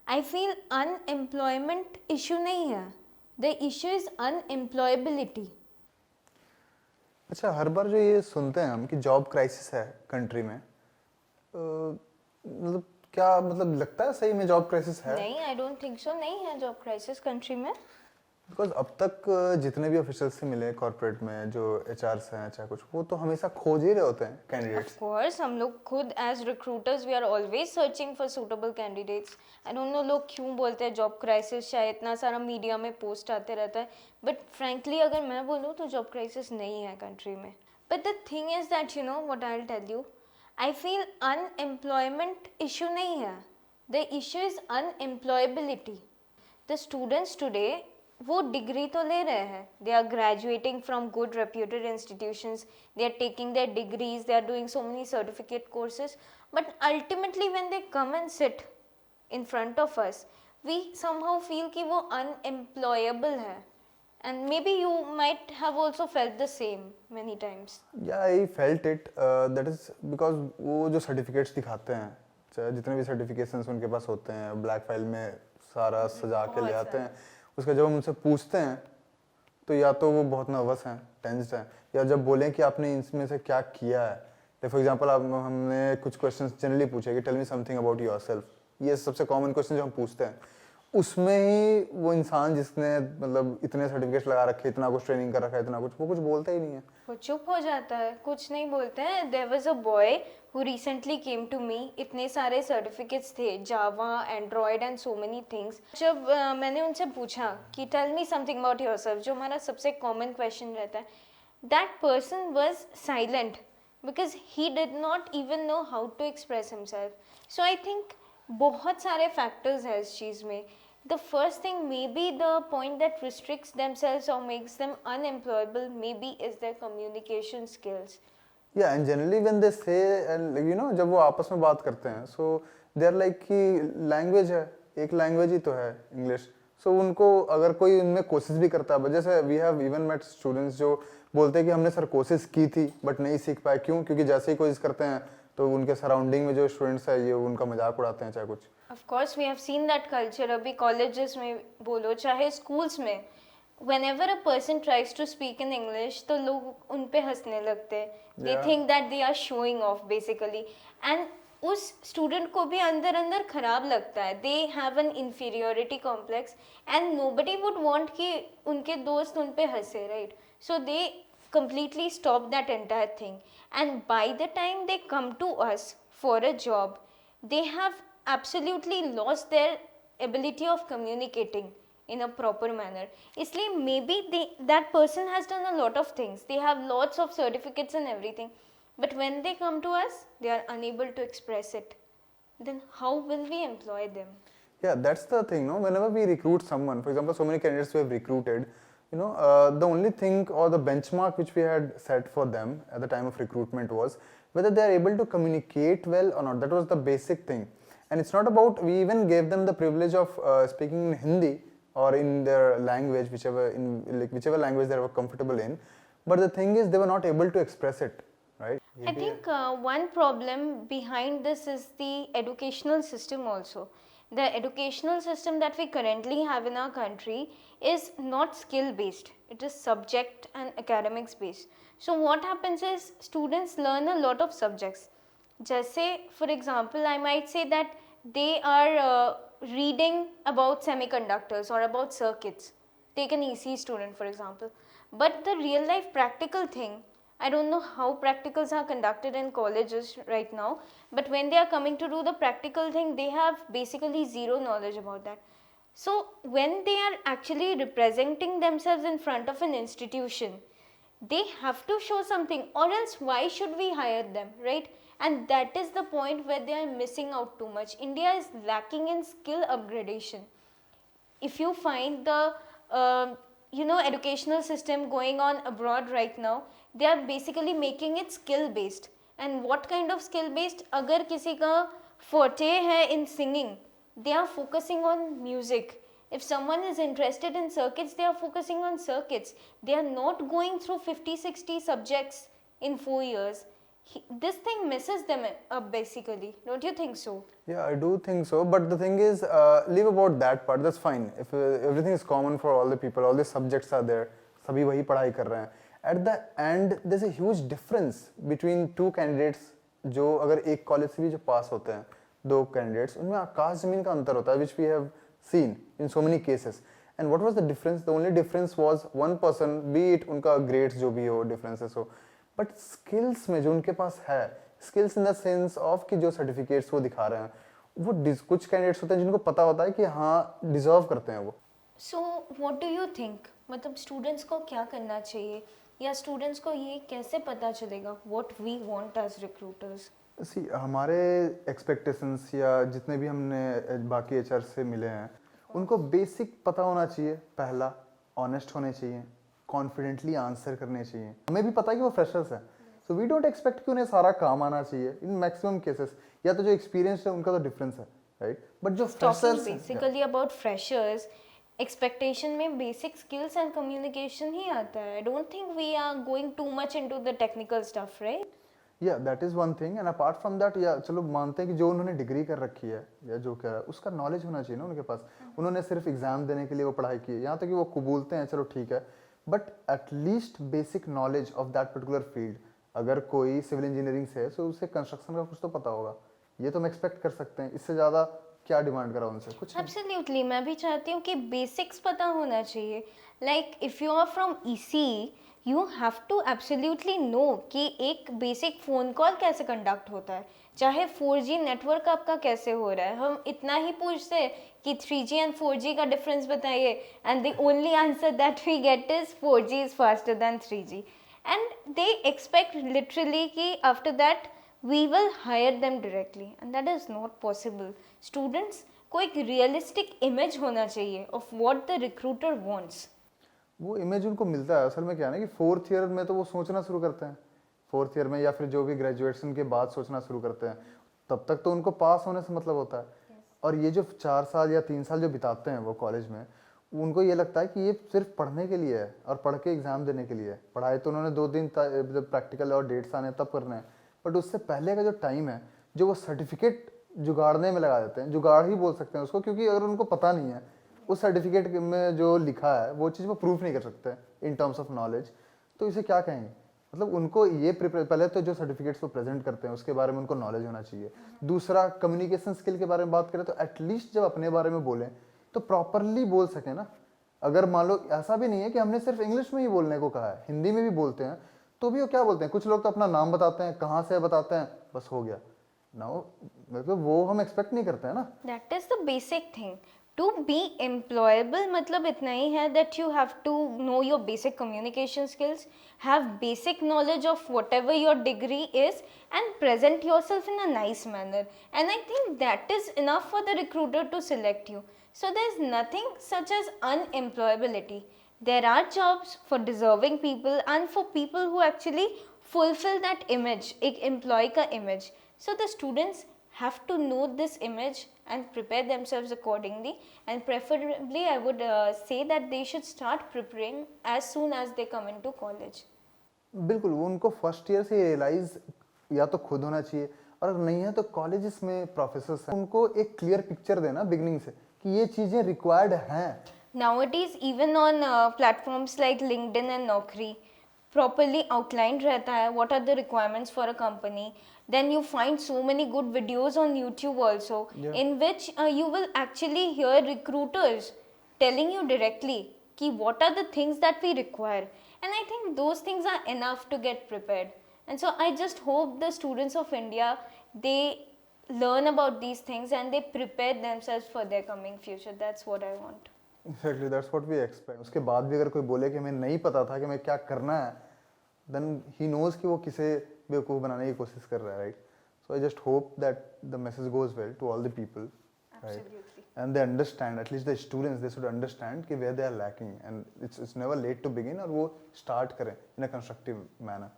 I feel unemployment issue नहीं है. The issue is unemployability. अच्छा, हर बार जो ये सुनते हैं हम कि जॉब क्राइसिस है कंट्री में, मतलब क्या मतलब लगता है सही में जॉब क्राइसिस है? नहीं, I don't think so. नहीं है जॉब क्राइसिस कंट्री में. बिकॉज अब तक जितने भी ऑफिशियल्स से मिले कॉर्पोरेट में, जो एचआरस हैं चाहे कुछ, वो तो हमेशा खोज ही रहे होते हैं Of कैंडिडेट्स. course, हम लोग खुद as recruiters we are always searching for suitable candidates. I don't know लोग क्यों बोलते हैं जॉब क्राइसिस, शायद इतना सारा मीडिया में पोस्ट आते रहता है. But frankly अगर मैं बोलूँ तो जॉब क्राइसिस नहीं है कंट्री में. But the thing is that you know what I'll tell you, I feel unemployment issue नहीं है. The issue is unemployability. The students today वो डिग्री तो ले रहे हैं, they are graduating from good reputed institutions, they are taking their degrees, they are doing so many certificate courses, but ultimately when they come and sit in front of us we somehow feel कि वो unemployable है. And maybe you might have also felt the same many times. या I felt it, that is because वो जो certificates दिखाते हैं, चाहे जितने भी सर्टिफिकेशंस उनके पास होते हैं, ब्लैक फाइल में सारा सजा के ले आते हैं. उसका जब हम उनसे पूछते हैं तो या तो वो बहुत नर्वस हैं, टेंस्ड हैं, या जब बोलें कि आपने इसमें से क्या किया है, फॉर एग्जांपल हमने कुछ क्वेश्चंस जनरली पूछे कि tell me something about yourself, ये सबसे कॉमन क्वेश्चन जो हम पूछते हैं, उसमें ही वो इंसान जिसने मतलब इतने सर्टिफिकेट्स लगा रखे, इतना कुछ ट्रेनिंग कर रखा है, इतना कुछ, वो कुछ बोलता ही नहीं है. वो चुप हो जाता है, कुछ नहीं बोलते हैं. There was a boy who recently came to me, इतने सारे सर्टिफिकेट्स थे, Java, Android and so many things. जब मैंने उनसे पूछा कि tell me something about yourself, जो हमारा सबसे कॉमन क्वेश्चन रहता है, that person was silent because he did not even know how to express himself. So I think बहुत सारे फैक्टर्स हैं इस चीज़ में. The first thing, maybe the point that restricts themselves or makes them unemployable, maybe is their communication skills. Yeah, and generally when they say, and you know, जब वो आपस में बात करते हैं, so they are like कि language है, एक language ही तो है English. So उनको अगर कोई उनमें कोशिश भी करता है, जैसे we have even met students जो बोलते हैं कि हमने सर कोशिश की थी बट नहीं सीख पाए. क्यों? क्योंकि जैसे ही कोशिश करते हैं तो उनके सराउंडिंग में जो स्टूडेंट्स है ये उनका मजाक उड़ाते हैं चाहे कुछ. Of course, we have seen that culture. अभी colleges में बोलो चाहे schools में, whenever a person tries to speak in English, तो लोग उन पे हंसने लगते हैं. They think that they are showing off basically. And उस student को भी अंदर अंदर खराब लगता है. They have an inferiority complex and nobody would want कि उनके दोस्त उन पे हंसे, right? So they completely stop that entire thing. And by the time they come to us for a job, they have absolutely lost their ability of communicating in a proper manner. इसलिए maybe that person has done a lot of things. They have lots of certificates and everything. But when they come to us, they are unable to express it. Then how will we employ them? Yeah, that's the thing, no? Whenever we recruit someone, for example, so many candidates we have recruited, you know, the only thing or the benchmark which we had set for them at the time of recruitment was whether they are able to communicate well or not. That was the basic thing. And it's not about, we even gave them the privilege of speaking in Hindi or in their language, whichever language they were comfortable in. But the thing is, they were not able to express it, right? I think one problem behind this is the educational system also. The educational system that we currently have in our country is not skill based, it is subject and academics based. So what happens is students learn a lot of subjects. Jesse, for example, I might say that they are reading about semiconductors or about circuits. Take an EC student, for example. But the real life practical thing, I don't know how practicals are conducted in colleges right now, but when they are coming to do the practical thing, they have basically zero knowledge about that. So when they are actually representing themselves in front of an institution, they have to show something, or else why should we hire them, right? And that is the point where they are missing out too much. India is lacking in skill upgradation. If you find the educational system going on abroad right now, they are basically making it skill based. And what kind of skill based? अगर किसी का forte है in singing, they are focusing on music. If someone is interested in circuits, they are focusing on circuits. They are not going through 50-60 subjects in 4 years. this thing messes them up basically. Don't you think so? Yeah, I do think so. But the thing is, leave about that part. That's fine. If everything is common for all the people, all the subjects are there, सभी वही पढ़ाई कर रहे हैं. At the end, there's a huge difference between two candidates. जो अगर एक college से भी जो पास होते हैं, दो कैंडिडेट्स, उनमें आकाश जमीन का अंतर होता है, which we have seen in so many cases. And what was the difference? The only difference was one person, be it उनका grades जो भी हो, differences हो, बट स्किल्स में जो उनके पास है, skills in the sense of कि जो सर्टिफिकेट्स वो दिखा रहे हैं, वो कुछ कैंडिडेट्स होते हैं जिनको पता होता है कि हाँ डिजर्व करते हैं वो. So what do you think, मतलब स्टूडेंट्स को क्या करना चाहिए, या स्टूडेंट्स को ये कैसे पता चलेगा what we want as recruiters? See हमारे एक्सपेक्टेशंस या जितने भी हमने बाकी एचआर से मिले हैं, उनको बेसिक पता होना चाहिए. पहला, ऑनेस्ट होने चाहिए, कॉन्फिडेंटली आंसर करने चाहिए. हमें भी पता है कि वो फ्रेशर्स हैं, सो वी डोंट एक्सपेक्ट कि उन्हें सारा काम आना चाहिए इन मैक्सिमम केसेस. या तो जो एक्सपीरियंस है उनका तो डिफरेंस है, राइट. बट जो freshers basically about freshers, expectation में बेसिक स्किल्स एंड कम्युनिकेशन ही आता है. I don't think we are going too much into the technical stuff, right? Yeah that is one thing. And apart from that, yeah चलो मानते हैं कि जो उन्होंने डिग्री कर रखी है या जो कह रहा है उसका नॉलेज होना चाहिए ना उनके पास. उन्होंने सिर्फ एग्जाम देने के लिए वो पढ़ाई की है, यहाँ तक कि वो कबूलते हैं, चलो ठीक है, but at least basic knowledge of that particular field. अगर कोई सिविल इंजीनियरिंग से है तो उसे कंस्ट्रक्शन का कुछ तो पता होगा. ये तो हम एक्सपेक्ट कर सकते हैं. इससे ज़्यादा क्या डिमांड करा उनसे? कुछ एब्सोल्युटली. मैं भी चाहती हूँ कि बेसिक्स पता होना चाहिए. Like if you are from EC, you have to absolutely know कि एक बेसिक फ़ोन कॉल कैसे कंडक्ट होता है, चाहे 4G नेटवर्क आपका कैसे हो रहा है. हम इतना ही पूछते हैं कि 3G एंड 4G का डिफरेंस बताइए, and the only answer that we get is 4G is faster than 3G. And they expect literally कि after that we will hire them directly, and that is not possible. Students को एक realistic image होना चाहिए of what the recruiter wants. वो image उनको मिलता है. असल में क्या है ना कि 4th ईयर में तो वो सोचना शुरू करते हैं, 4th ईयर में या फिर जो भी ग्रेजुएशन के बाद सोचना शुरू करते हैं, तब तक तो उनको पास होने से मतलब होता है. और ये जो 4 साल या 3 साल जो बिताते हैं वो कॉलेज में, उनको ये लगता है कि ये सिर्फ पढ़ने के लिए है और पढ़ के एग्जाम देने के लिए है. पढ़ाई तो उन्होंने 2 दिन प्रैक्टिकल और डेट्स आने तब करना है, बट उससे पहले का जो टाइम है जो वो सर्टिफिकेट जुगाड़ने में लगा देते हैं. जुगाड़ ही बोल सकते हैं उसको, क्योंकि अगर उनको पता नहीं है उस सर्टिफिकेट में जो लिखा है वो चीज़ वो प्रूफ नहीं कर सकते इन टर्म्स ऑफ नॉलेज, तो इसे क्या कहेंगे. मतलब उनको ये पहले तो जो सर्टिफिकेट्स वो प्रेजेंट करते हैं उसके बारे में उनको नॉलेज होना चाहिए. दूसरा, कम्युनिकेशन स्किल के बारे में बात करें तो एटलीस्ट जब अपने बारे में बोलें तो प्रॉपरली बोल सकें ना. अगर मान लो ऐसा भी नहीं है कि हमने सिर्फ इंग्लिश में ही बोलने को कहा है, हिंदी में भी बोलते हैं, तो भी वो क्या बोलते हैं, कुछ लोग तो अपना नाम बताते हैं, कहाँ से बताते हैं, बस हो गया ना. मतलब वो हम एक्सपेक्ट नहीं करते हैं ना. That is the basic thing. To be employable मतलब इतना ही है that you have to know your basic communication skills, have basic knowledge of whatever your degree is, and present yourself in a nice manner. And I think that is enough for the recruiter to select you. So there is nothing such as unemployability. There are jobs for deserving people and for people who actually fulfill that image, एक employee का image. So the students have to know this image and prepare themselves accordingly. And preferably, I would say that they should start preparing as soon as they come into college. बिल्कुल, वो उनको first year से realise या तो खुद होना चाहिए, और अगर नहीं है तो कॉलेजेस में प्रोफेसर्स हैं, उनको एक क्लियर पिक्चर देना बिगिनिंग से कि ये चीजें रिक्वायर्ड हैं. Nowadays, even on platforms like LinkedIn and Naukri, properly outlined रहता है what are the requirements for a company. Then you find so many good videos on YouTube also, in which you will actually hear recruiters telling you directly कि what are the things that we require. And I think those things are enough to get prepared. And so I just hope the students of India, they learn about these things and they prepare themselves for their coming future. That's what I want. Exactly, that's what we expect. उसके बाद भी अगर कोई बोले कि हमें नहीं पता था कि हमें क्या करना है, then he knows कि वो किसे बेवकूफ़ बनाने की कोशिश कर रहा है, right? So I just hope that the message goes well to all the people, Absolutely. right? And they understand, at least the students, they should understand कि where they are lacking, and it's never late to begin, और वो start करें in a constructive manner.